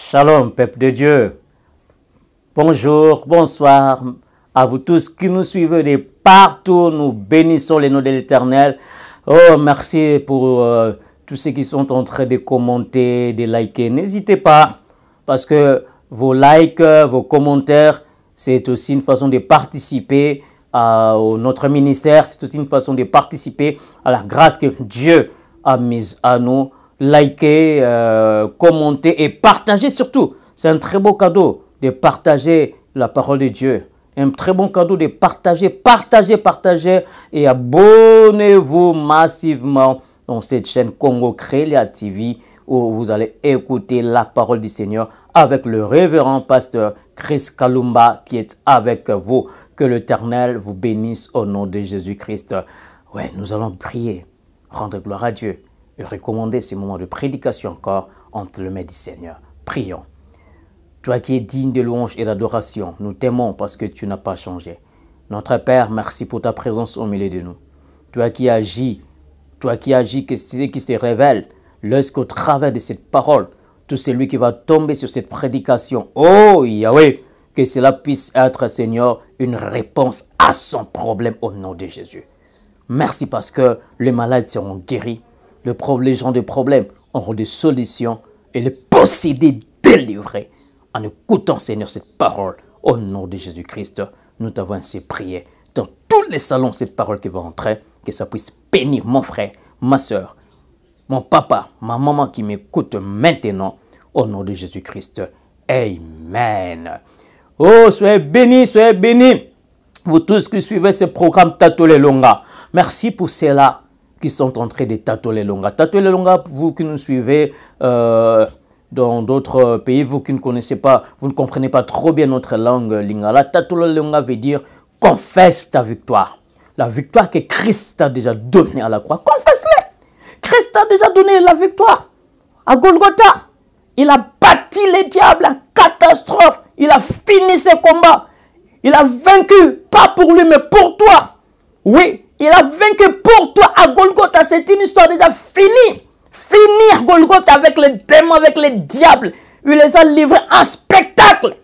Shalom, peuple de Dieu. Bonjour, bonsoir à vous tous qui nous suivez de partout. Nous bénissons les noms de l'Éternel. Oh, merci pour tous ceux qui sont en train de commenter, de liker. N'hésitez pas, parce que vos likes, vos commentaires, c'est aussi une façon de participer à notre ministère. C'est aussi une façon de participer à la grâce que Dieu a mise à nous. Likez, commentez et partagez surtout. C'est un très beau cadeau de partager la parole de Dieu. Un très bon cadeau de partager, partagez et abonnez-vous massivement dans cette chaîne Congo Crélia TV où vous allez écouter la parole du Seigneur avec le révérend pasteur Chris Kalumba qui est avec vous. Que l'Éternel vous bénisse au nom de Jésus-Christ. Ouais, nous allons prier, rendre gloire à Dieu et recommander ces moments de prédication encore entre les mains du Seigneur. Prions. Toi qui es digne de louange et d'adoration, nous t'aimons parce que tu n'as pas changé. Notre Père, merci pour ta présence au milieu de nous. Toi qui agis, que c'est qui se révèle, lorsqu'au travers de cette parole, tout celui qui va tomber sur cette prédication, oh Yahweh, que cela puisse être, Seigneur, une réponse à son problème au nom de Jésus. Merci parce que les malades seront guéris. Les gens de problèmes auront des solutions et les possédés délivrés. En écoutant, Seigneur, cette parole, au nom de Jésus-Christ, nous t'avons ainsi prié. Dans tous les salons, cette parole qui va entrer, que ça puisse bénir mon frère, ma soeur, mon papa, ma maman qui m'écoute maintenant, au nom de Jésus-Christ. Amen. Oh, soyez bénis, vous tous qui suivez ce programme Tatolé Longa. Merci pour cela qui sont en train de Tatolé Longa. Tatolé Longa, vous qui nous suivez dans d'autres pays, vous qui ne connaissez pas, vous ne comprenez pas trop bien notre langue lingala. Tatolé Longa veut dire confesse ta victoire. La victoire que Christ a déjà donnée à la croix. Confesse-le. Christ a déjà donné la victoire à Golgotha. Il a bâti les diables, la catastrophe. Il a fini ses combats. Il a vaincu, pas pour lui, mais pour toi. Oui. Il a vaincu pour toi à Golgotha. C'est une histoire déjà finie. Finir Golgotha avec les démons, avec les diables. Il les a livrés en spectacle.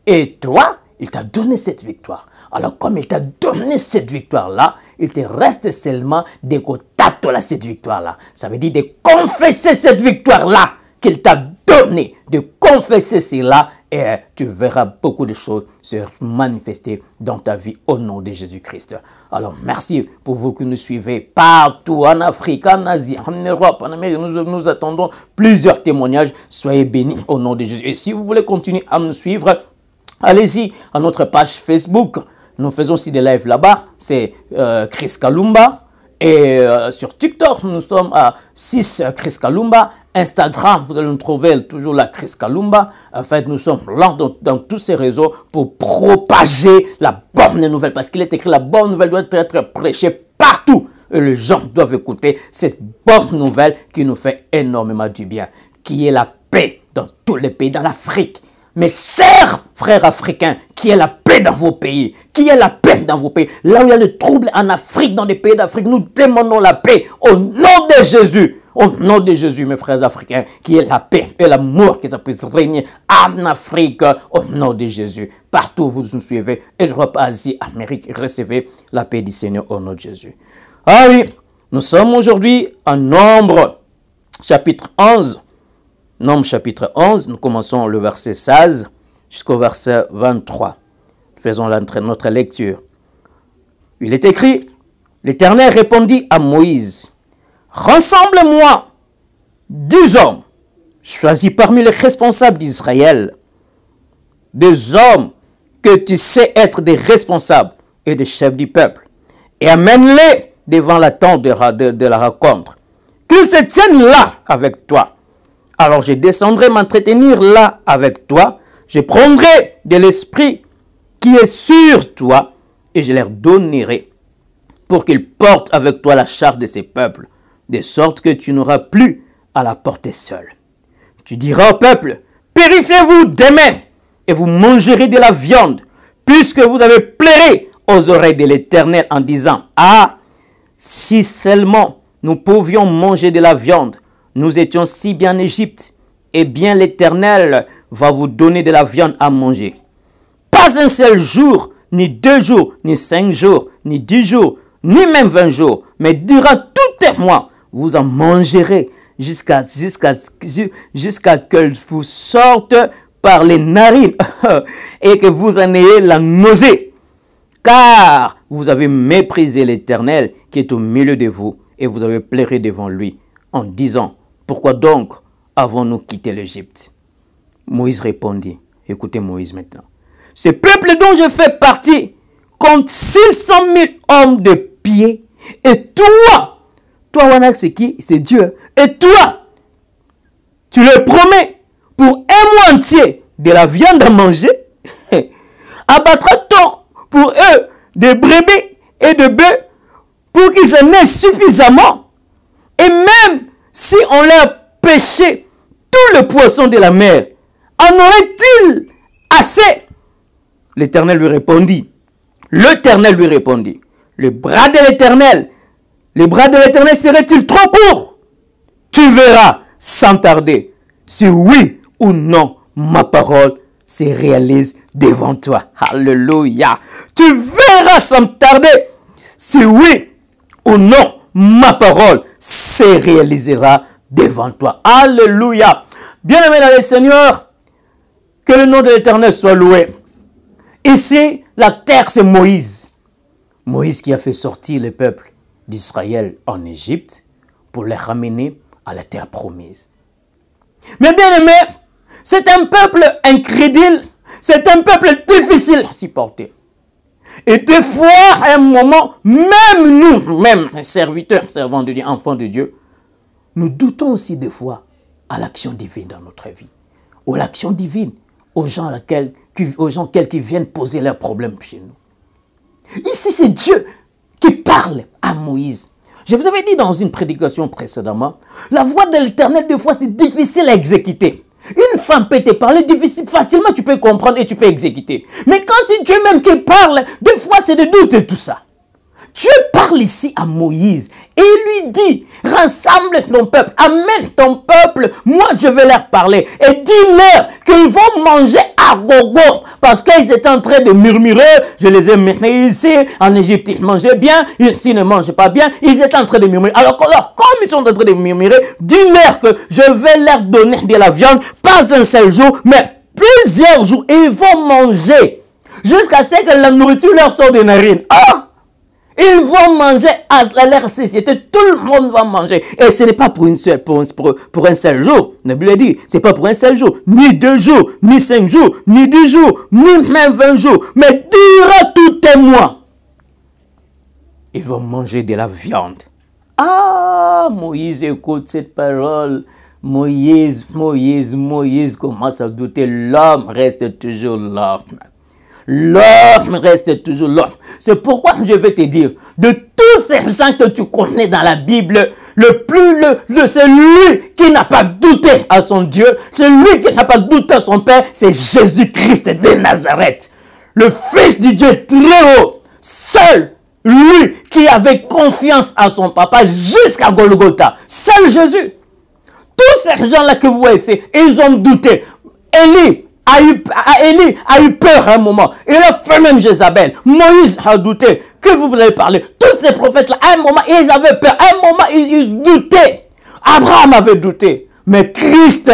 Et toi, il t'a donné cette victoire. Alors comme il t'a donné cette victoire-là, il te reste seulement de tatouer cette victoire-là. Ça veut dire de confesser cette victoire-là qu'il t'a donné. De confesser cela et tu verras beaucoup de choses se manifester dans ta vie au nom de Jésus-Christ. Alors merci pour vous qui nous suivez partout en Afrique, en Asie, en Europe, en Amérique. Nous attendons plusieurs témoignages. Soyez bénis au nom de Jésus. Et si vous voulez continuer à nous suivre, allez-y à notre page Facebook. Nous faisons aussi des lives là-bas. C'est Chris Kalumba. Et sur TikTok, nous sommes à 6 Chris Kalumba. Instagram, vous allez nous trouver toujours la Chris Kalumba. En fait, nous sommes là dans tous ces réseaux pour propager la bonne nouvelle. Parce qu'il est écrit, la bonne nouvelle doit être prêchée partout. Et les gens doivent écouter cette bonne nouvelle qui nous fait énormément du bien. Qui est la paix dans tous les pays, dans l'Afrique. Mes chers frères africains, qui est la paix dans vos pays? Qui est la paix dans vos pays? Là où il y a le trouble en Afrique, dans les pays d'Afrique, nous demandons la paix au nom de Jésus. Au nom de Jésus, mes frères africains, qui est la paix et l'amour, que ça puisse régner en Afrique, au nom de Jésus. Partout où vous nous suivez, Europe, Asie, Amérique, recevez la paix du Seigneur au nom de Jésus. Ah oui, nous sommes aujourd'hui en Nombre, chapitre 11. Nombre chapitre 11, nous commençons le verset 16 jusqu'au verset 23. Faisons notre lecture. Il est écrit, l'Éternel répondit à Moïse, rassemble-moi 10 hommes, choisis parmi les responsables d'Israël, des hommes que tu sais être des responsables et des chefs du peuple, et amène-les devant la tente de la rencontre, qu'ils se tiennent là avec toi. Alors je descendrai m'entretenir là avec toi. Je prendrai de l'esprit qui est sur toi et je leur donnerai pour qu'ils portent avec toi la charge de ces peuples, de sorte que tu n'auras plus à la porter seul. Tu diras au peuple, purifiez-vous demain et vous mangerez de la viande, puisque vous avez pleuré aux oreilles de l'Éternel en disant, ah, si seulement nous pouvions manger de la viande, nous étions si bien en Égypte, eh bien l'Éternel va vous donner de la viande à manger. Pas un seul jour, ni 2 jours, ni 5 jours, ni 10 jours, ni même 20 jours, mais durant tout un mois, vous en mangerez jusqu'à que vous sorte par les narines et que vous en ayez la nausée. Car vous avez méprisé l'Éternel qui est au milieu de vous et vous avez pleuré devant lui en disant, pourquoi donc avons-nous quitté l'Égypte? Moïse répondit, écoutez Moïse maintenant, ce peuple dont je fais partie compte 600 000 hommes de pied et toi, Wanak, c'est qui? C'est Dieu. Et toi, tu leur promets pour un mois entier de la viande à manger, abattra-t-on pour eux des brebis et de bœufs pour qu'ils en aient suffisamment? Et même si on leur pêchait tout le poisson de la mer, en aurait-il assez? L'Éternel lui répondit. L'Éternel lui répondit. Le bras de l'Éternel serait-il trop court? Tu verras sans tarder si oui ou non ma parole se réalise devant toi. Alléluia. Tu verras sans tarder si oui ou non ma parole se réalisera devant toi. Alléluia. Bien-aimés dans le Seigneur, que le nom de l'Éternel soit loué. Ici, la terre, c'est Moïse. Moïse qui a fait sortir le peuple d'Israël en Égypte pour les ramener à la terre promise. Mais bien aimé, c'est un peuple incrédule, c'est un peuple difficile à supporter. Et des fois, à un moment, même nous, même serviteurs, servants de Dieu, enfants de Dieu, nous doutons aussi des fois à l'action divine dans notre vie, ou l'action divine aux gens qui viennent poser leurs problèmes chez nous. Ici, c'est Dieu qui parle à Moïse. Je vous avais dit dans une prédication précédemment, la voix de l'Éternel, des fois, c'est difficile à exécuter. Une femme peut te parler difficile, facilement tu peux comprendre et tu peux exécuter. Mais quand c'est Dieu même qui parle, des fois c'est de doute et tout ça. Dieu parle ici à Moïse et il lui dit, rassemble ton peuple, amène ton peuple, moi je vais leur parler. Et dis-leur qu'ils vont manger à gogo. Parce qu'ils étaient en train de murmurer, je les ai menés ici, en Égypte ils mangeaient bien, ici ils ne mangeaient pas bien, ils étaient en train de murmurer. Alors comme ils sont en train de murmurer, dis-leur que je vais leur donner de la viande, pas un seul jour, mais plusieurs jours, ils vont manger. Jusqu'à ce que la nourriture leur sorte des narines. Ah! Ils vont manger à leur société, tout le monde va manger. Et ce n'est pas pour un seul jour. La Bible dit, ce n'est pas pour un seul jour, ni 2 jours, ni 5 jours, ni 10 jours, ni même 20 jours, mais durant tout un mois. Ils vont manger de la viande. Ah, Moïse écoute cette parole. Moïse commence à douter. L'homme reste toujours l'homme. L'homme reste toujours l'homme. C'est pourquoi je vais te dire, de tous ces gens que tu connais dans la Bible, c'est lui qui n'a pas douté à son Dieu, c'est lui qui n'a pas douté à son Père, c'est Jésus-Christ de Nazareth. Le Fils du Dieu très haut, seul, lui qui avait confiance à son papa jusqu'à Golgotha. Seul Jésus. Tous ces gens-là que vous voyez, ils ont douté. Élie a eu peur à un moment. Il a fait même Jézabel. Moïse a douté. Que vous voulez parler? Tous ces prophètes-là, à un moment, ils avaient peur. À un moment, ils doutaient. Abraham avait douté. Mais Christ,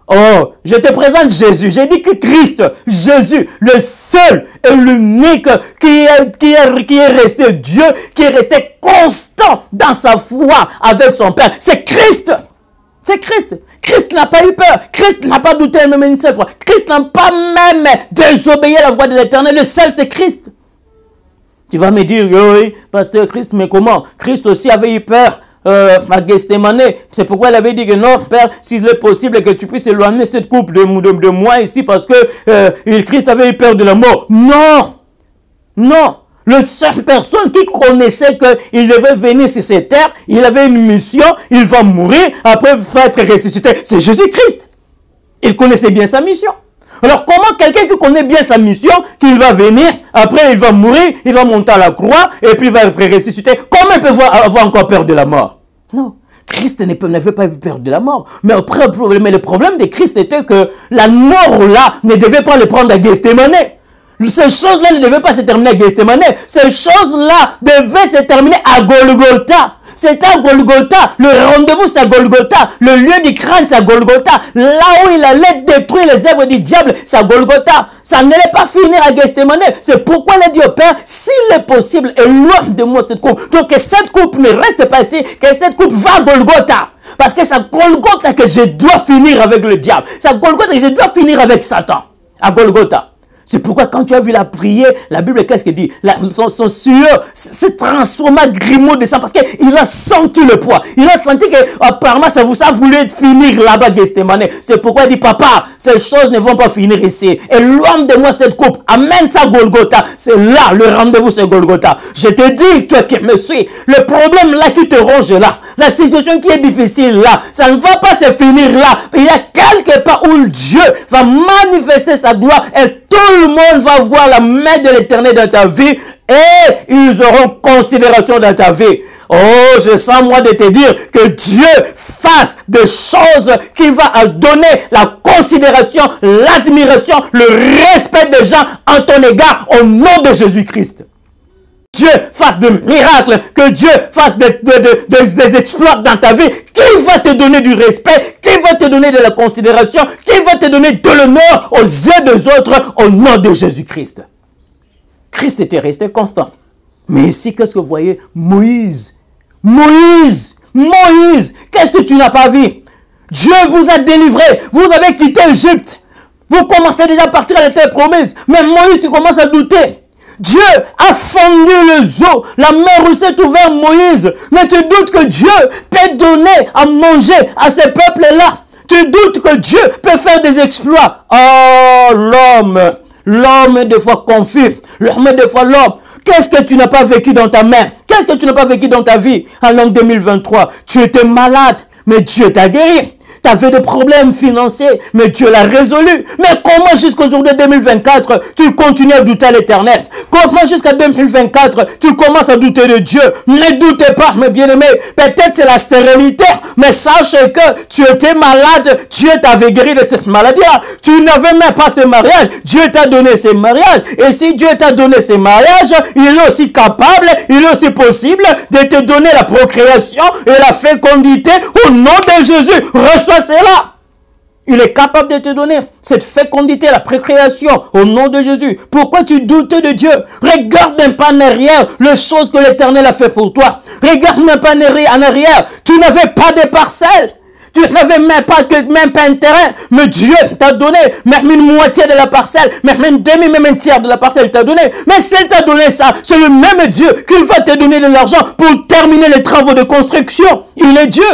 oh, je te présente Jésus. J'ai dit que Christ, Jésus, le seul et l'unique qui est resté Dieu, qui est resté constant dans sa foi avec son Père, c'est Christ. C'est Christ. Christ n'a pas eu peur. Christ n'a pas douté même une seule fois. Christ n'a pas même désobéi à la voix de l'Éternel. Le seul, c'est Christ. Tu vas me dire, oui, pasteur Christ, mais comment? Christ aussi avait eu peur à Gethsémane. C'est pourquoi il avait dit que non, Père, s'il est possible que tu puisses éloigner cette coupe de moi ici parce que Christ avait eu peur de la mort. Non. Non. La seule personne qui connaissait qu'il devait venir sur cette terre, il avait une mission, il va mourir, après il va être ressuscité. C'est Jésus-Christ. Il connaissait bien sa mission. Alors comment quelqu'un qui connaît bien sa mission, qu'il va venir, après il va mourir, il va monter à la croix, et puis il va être ressuscité, comment il peut avoir encore peur de la mort? Non. Christ n'avait pas eu peur de la mort. Mais le problème de Christ était que la mort là ne devait pas le prendre à Gethsémane. Ces choses-là ne devaient pas se terminer à Gethsémane. Ces choses-là devaient se terminer à Golgotha. C'était à Golgotha. Le rendez-vous, c'est à Golgotha. Le lieu du crâne, c'est à Golgotha. Là où il allait détruire les œuvres du diable, c'est à Golgotha. Ça n'allait pas finir à Gethsémane. C'est pourquoi il a dit au Père, s'il est possible, éloigne de moi cette coupe. Donc que cette coupe ne reste pas ici, que cette coupe va à Golgotha. Parce que c'est à Golgotha que je dois finir avec le diable. C'est à Golgotha que je dois finir avec Satan. À Golgotha. C'est pourquoi quand tu as vu la prière, la Bible, qu'est-ce qu'elle dit? Son sueur s'est transformé en grumeau de sang parce qu'il a senti le poids. Il a senti que apparemment ça voulait finir là-bas, Gethsémane. C'est pourquoi il dit, papa, ces choses ne vont pas finir ici. Éloigne de moi cette coupe. Amène ça à Golgotha. C'est là, le rendez-vous, c'est Golgotha. Je te dis, toi qui me suis, le problème là qui te ronge là, la situation qui est difficile là, ça ne va pas se finir là. Il y a quelque part où Dieu va manifester sa gloire et tout le monde va voir la main de l'Éternel dans ta vie et ils auront considération dans ta vie. Oh, je sens moi de te dire que Dieu fasse des choses qui va donner la considération, l'admiration, le respect des gens en ton égard au nom de Jésus-Christ. Dieu fasse des miracles, que Dieu fasse des exploits dans ta vie, qui va te donner du respect, qui va te donner de la considération, qui va te donner de l'honneur aux yeux des autres au nom de Jésus-Christ. Christ était resté constant. Mais ici, qu'est-ce que vous voyez? Moïse, qu'est-ce que tu n'as pas vu? Dieu vous a délivré, vous avez quitté l'Égypte. Vous commencez déjà à partir à la terre promise. Mais Moïse, tu commences à douter. Dieu a fendu les eaux, la mer s'est ouverte, Moïse. Mais tu doutes que Dieu peut donner à manger à ces peuples-là. Tu doutes que Dieu peut faire des exploits. Oh, l'homme est des fois confus. L'homme est des fois l'homme. Qu'est-ce que tu n'as pas vécu dans ta main? Qu'est-ce que tu n'as pas vécu dans ta vie en l'an 2023? Tu étais malade, mais Dieu t'a guéri. Tu avais des problèmes financiers, mais Dieu l'a résolu. Mais comment jusqu'aujourd'hui 2024, tu continues à douter à l'Éternel? Comment jusqu'à 2024, tu commences à douter de Dieu? Ne doutez pas, mes bien-aimés. Peut-être c'est la stérilité, mais sache que tu étais malade, Dieu t'avait guéri de cette maladie-là. Tu n'avais même pas ce mariage, Dieu t'a donné ce mariage. Et si Dieu t'a donné ce mariage, il est aussi capable, il est aussi possible de te donner la procréation et la fécondité au nom de Jésus. Reçois cela. Il est capable de te donner cette fécondité, la procréation au nom de Jésus. Pourquoi tu doutes de Dieu? Regarde un pas en arrière les choses que l'Éternel a fait pour toi. Regarde un pas en arrière. Tu n'avais pas de parcelle. Tu n'avais même pas un terrain. Mais Dieu t'a donné même une moitié de la parcelle, même une demi, même un tiers de la parcelle t'a donné. Mais s'il t'a donné ça, c'est le même Dieu qui va te donner de l'argent pour terminer les travaux de construction. Il est Dieu.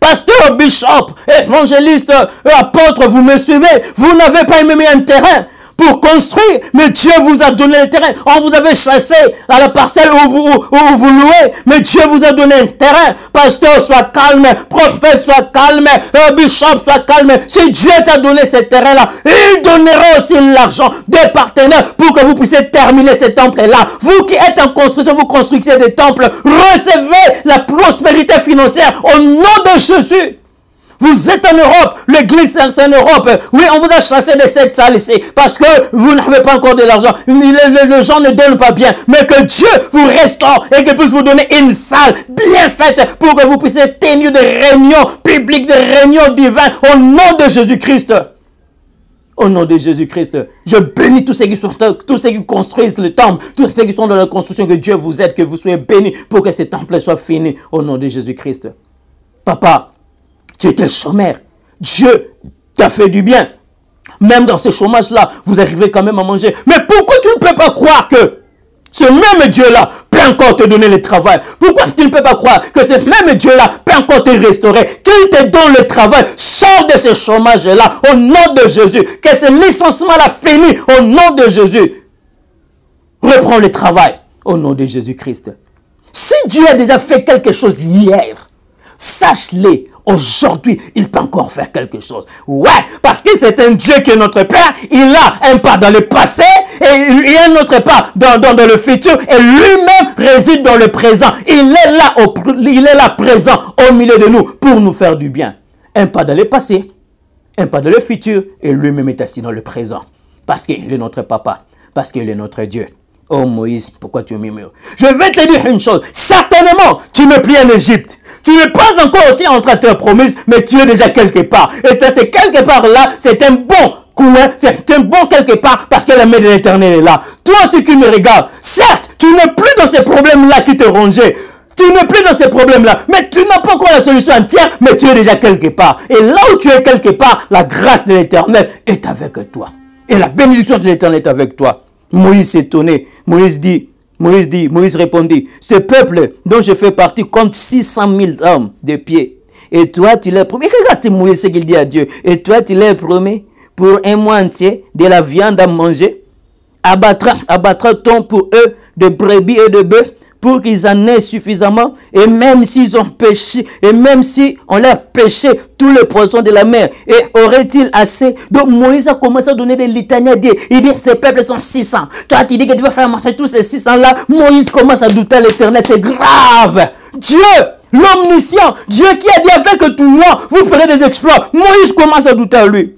Pasteur, bishop, évangéliste, apôtre, vous me suivez. Vous n'avez pas même un terrain pour construire, mais Dieu vous a donné le terrain. On vous avait chassé à la parcelle où vous louez, mais Dieu vous a donné un terrain. Pasteur, sois calme. Prophète, sois calme. Bishop, sois calme. Si Dieu t'a donné ce terrain-là, il donnera aussi l'argent des partenaires pour que vous puissiez terminer ce temple-là. Vous qui êtes en construction, vous construisez des temples, recevez la prospérité financière au nom de Jésus. Vous êtes en Europe, l'église c'est en Europe. Oui, on vous a chassé de cette salle ici parce que vous n'avez pas encore de l'argent. Les gens ne donnent pas bien. Mais que Dieu vous restaure et qu'il puisse vous donner une salle bien faite pour que vous puissiez tenir des réunions publiques, des réunions divines au nom de Jésus-Christ. Au nom de Jésus-Christ, je bénis tous ceux qui construisent le temple, tous ceux qui sont dans la construction, que Dieu vous aide, que vous soyez bénis pour que ce temple soit fini au nom de Jésus-Christ. Papa, tu étais chômeur. Dieu t'a fait du bien. Même dans ce chômage-là, vous arrivez quand même à manger. Mais pourquoi tu ne peux pas croire que ce même Dieu-là peut encore te donner le travail? Pourquoi tu ne peux pas croire que ce même Dieu-là peut encore te restaurer? Qu'il te donne le travail. Sors de ce chômage-là au nom de Jésus. Que ce licenciement-là finisse au nom de Jésus. Reprends le travail au nom de Jésus-Christ. Si Dieu a déjà fait quelque chose hier, sache-le aujourd'hui, il peut encore faire quelque chose. Ouais, parce que c'est un Dieu qui est notre Père. Il a un pas dans le passé et il a un autre pas dans le futur. Et lui-même réside dans le présent. Il est là présent au milieu de nous pour nous faire du bien. Un pas dans le passé, un pas dans le futur et lui-même est assis dans le présent. Parce qu'il est notre papa, parce qu'il est notre Dieu. Oh Moïse, pourquoi tu murmures? Je vais te dire une chose. Certainement, tu me pries en Égypte. Tu n'es pas encore aussi en train de te promise, mais tu es déjà quelque part. Et c'est quelque part-là, c'est un bon coin, c'est un bon quelque part, parce que la main de l'Éternel est là. Toi aussi qui me regardes, certes, tu n'es plus dans ces problèmes-là qui te rongeaient. Tu n'es plus dans ces problèmes-là, mais tu n'as pas encore la solution entière, mais tu es déjà quelque part. Et là où tu es quelque part, la grâce de l'Éternel est avec toi. Et la bénédiction de l'Éternel est avec toi. Moïse s'étonnait. Moïse répondit, ce peuple dont je fais partie compte 600 000 hommes de pied. Et toi, tu les promets. Regarde c'est Moïse ce qu'il dit à Dieu. Et toi, tu les promets pour un mois entier de la viande à manger. Abattra-t-on pour eux de brebis et de bœufs pour qu'ils en aient suffisamment, et même s'ils ont péché, et même si on leur péché tous les poissons de la mer, et aurait-il assez? Donc Moïse a commencé à donner des litanies à Dieu. Il dit, ces peuples sont 600. Toi, tu dis que tu vas faire marcher tous ces 600-là. Moïse commence à douter à l'Éternel. C'est grave. Dieu, l'omniscient, Dieu qui a dit avec moi, vous ferez des exploits. Moïse commence à douter à lui.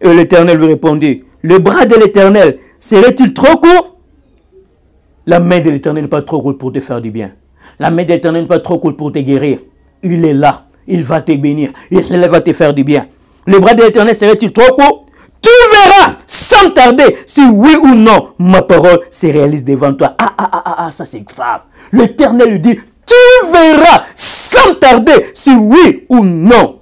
Et l'Éternel lui répondit, le bras de l'Éternel serait-il trop court? La main de l'Éternel n'est pas trop courte pour te faire du bien. La main de l'Éternel n'est pas trop courte pour te guérir. Il est là. Il va te bénir. Il va te faire du bien. Le bras de l'Éternel serait-il trop court? Tu verras sans tarder si oui ou non ma parole se réalise devant toi. Ça c'est grave. L'Éternel lui dit, tu verras sans tarder si oui ou non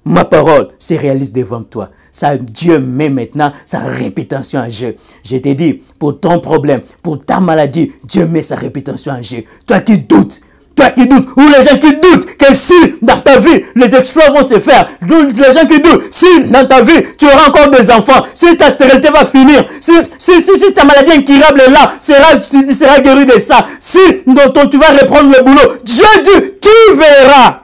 ma parole se réalise devant toi. Ça, Dieu met maintenant sa réputation en jeu. Je t'ai dit, pour ton problème, pour ta maladie, Dieu met sa réputation en jeu. Toi qui doutes, ou les gens qui doutent que si dans ta vie, les exploits vont se faire, les gens qui doutent, si dans ta vie, tu auras encore des enfants, si ta stérilité va finir, si ta maladie incurable est là, tu seras guéri de ça, si tu vas reprendre le boulot, Dieu dit, tu verras.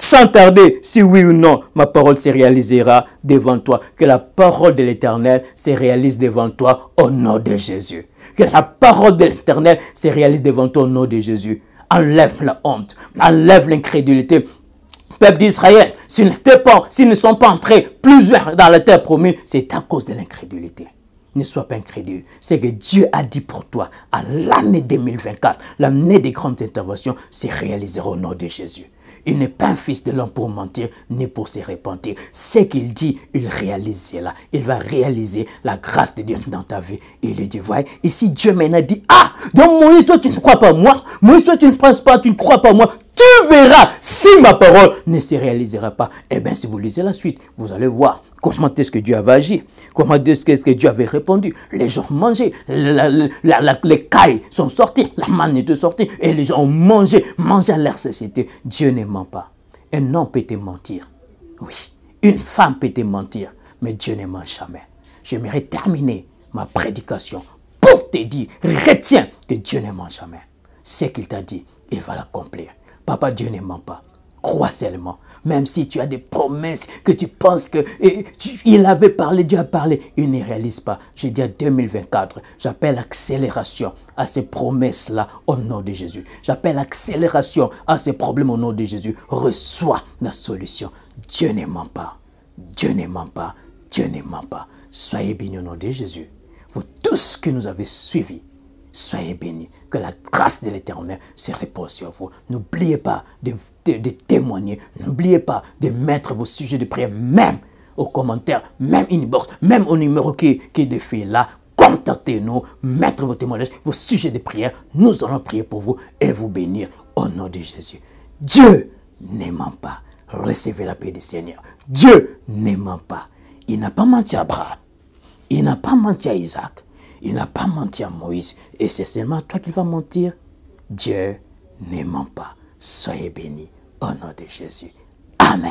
Sans tarder, si oui ou non, ma parole se réalisera devant toi. Que la parole de l'Éternel se réalise devant toi au nom de Jésus. Que la parole de l'Éternel se réalise devant toi au nom de Jésus. Enlève la honte, enlève l'incrédulité. Peuple d'Israël, s'ils ne sont pas entrés plusieurs dans la terre promise, c'est à cause de l'incrédulité. Ne sois pas incrédule. C'est que Dieu a dit pour toi, à l'année 2024, l'année des grandes interventions, se réalisera au nom de Jésus. Il n'est pas un fils de l'homme pour mentir, ni pour se repentir. Ce qu'il dit, il réalise cela. Il va réaliser la grâce de Dieu dans ta vie. Et il dit, voyez, ici Dieu maintenant dit, donc Moïse, toi tu ne crois pas moi. Moïse, toi tu ne penses pas, tu ne crois pas moi. Tu verras si ma parole ne se réalisera pas. Eh bien, si vous lisez la suite, vous allez voir comment est-ce que Dieu avait agi. Comment est-ce que Dieu avait répondu. Les gens mangeaient. Les cailles sont sorties. La manne est sortie. Et les gens ont mangé à leur société. Dieu ne ment pas. Un homme peut te mentir. Oui. Une femme peut te mentir. Mais Dieu ne ment jamais. J'aimerais terminer ma prédication pour te dire, retiens que Dieu ne ment jamais. Ce qu'il t'a dit, il va l'accomplir. Papa, Dieu ne ment pas. Crois seulement. Même si tu as des promesses que tu penses que il avait parlé, Dieu a parlé, il ne réalise pas. Je dis à 2024, j'appelle accélération à ces promesses-là au nom de Jésus. J'appelle accélération à ces problèmes au nom de Jésus. Reçois la solution. Dieu ne ment pas. Dieu ne ment pas. Dieu ne ment pas. Soyez bénis au nom de Jésus. Vous tous qui nous avez suivis, soyez bénis, que la grâce de l'Éternel se repose sur vous. N'oubliez pas de témoigner, n'oubliez pas de mettre vos sujets de prière, même aux commentaires, même inbox, même au numéro qui défile là. Contactez-nous, mettre vos témoignages, vos sujets de prière. Nous allons prier pour vous et vous bénir au nom de Jésus. Dieu ne ment pas. Recevez la paix du Seigneur. Dieu ne ment pas. Il n'a pas menti à Abraham. Il n'a pas menti à Isaac. Il n'a pas menti à Moïse. Et c'est seulement à toi qu'il va mentir. Dieu ne ment pas. Soyez bénis au nom de Jésus. Amen.